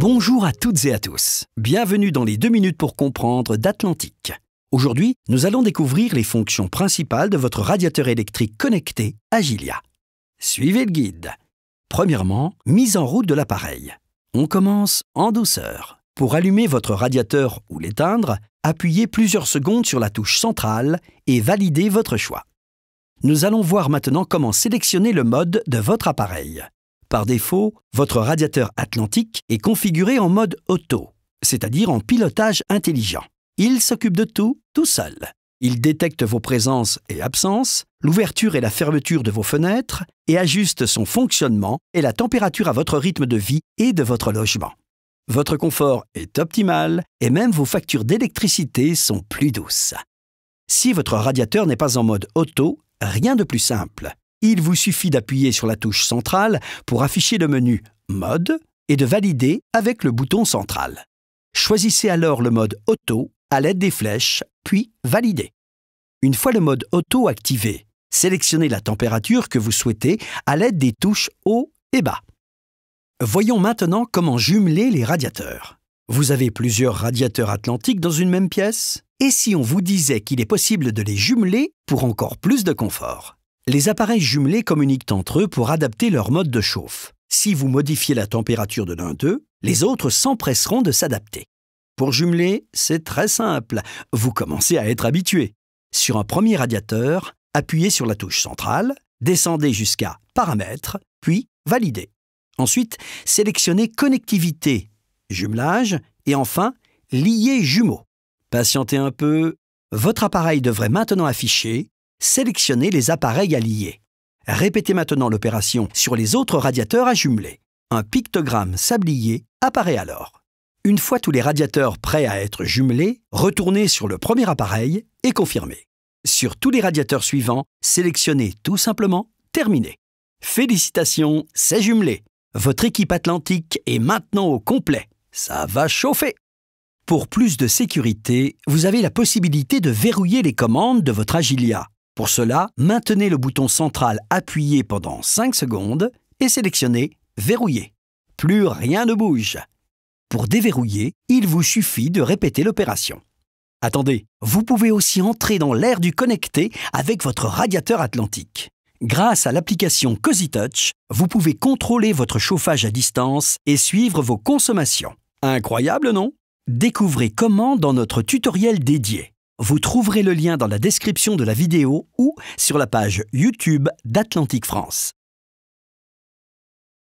Bonjour à toutes et à tous. Bienvenue dans les 2 minutes pour comprendre d'Atlantic. Aujourd'hui, nous allons découvrir les fonctions principales de votre radiateur électrique connecté Agilia. Suivez le guide. Premièrement, mise en route de l'appareil. On commence en douceur. Pour allumer votre radiateur ou l'éteindre, appuyez plusieurs secondes sur la touche centrale et validez votre choix. Nous allons voir maintenant comment sélectionner le mode de votre appareil. Par défaut, votre radiateur Atlantic est configuré en mode auto, c'est-à-dire en pilotage intelligent. Il s'occupe de tout seul. Il détecte vos présences et absences, l'ouverture et la fermeture de vos fenêtres et ajuste son fonctionnement et la température à votre rythme de vie et de votre logement. Votre confort est optimal et même vos factures d'électricité sont plus douces. Si votre radiateur n'est pas en mode auto, rien de plus simple. Il vous suffit d'appuyer sur la touche centrale pour afficher le menu « Mode » et de valider avec le bouton central. Choisissez alors le mode « Auto » à l'aide des flèches, puis « Valider ». Une fois le mode « Auto » activé, sélectionnez la température que vous souhaitez à l'aide des touches « Haut » et « Bas ». Voyons maintenant comment jumeler les radiateurs. Vous avez plusieurs radiateurs Atlantic dans une même pièce? Et si on vous disait qu'il est possible de les jumeler pour encore plus de confort? Les appareils jumelés communiquent entre eux pour adapter leur mode de chauffe. Si vous modifiez la température de l'un d'eux, les autres s'empresseront de s'adapter. Pour jumeler, c'est très simple. Vous commencez à être habitué. Sur un premier radiateur, appuyez sur la touche centrale, descendez jusqu'à « Paramètres », puis « Valider ». Ensuite, sélectionnez « Connectivité », « Jumelage » et enfin « Lier jumeaux ». Patientez un peu. Votre appareil devrait maintenant afficher « Sélectionnez les appareils à lier ». Répétez maintenant l'opération sur les autres radiateurs à jumeler. Un pictogramme sablier apparaît alors. Une fois tous les radiateurs prêts à être jumelés, retournez sur le premier appareil et confirmez. Sur tous les radiateurs suivants, sélectionnez tout simplement « Terminer ». Félicitations, c'est jumelé. Votre équipe Atlantic est maintenant au complet. Ça va chauffer. Pour plus de sécurité, vous avez la possibilité de verrouiller les commandes de votre Agilia. Pour cela, maintenez le bouton central appuyé pendant 5 secondes et sélectionnez « Verrouiller ». Plus rien ne bouge. Pour déverrouiller, il vous suffit de répéter l'opération. Attendez, vous pouvez aussi entrer dans l'ère du connecté avec votre radiateur Atlantic. Grâce à l'application Cozy Touch, vous pouvez contrôler votre chauffage à distance et suivre vos consommations. Incroyable, non? Découvrez comment dans notre tutoriel dédié. Vous trouverez le lien dans la description de la vidéo ou sur la page YouTube d'Atlantic France.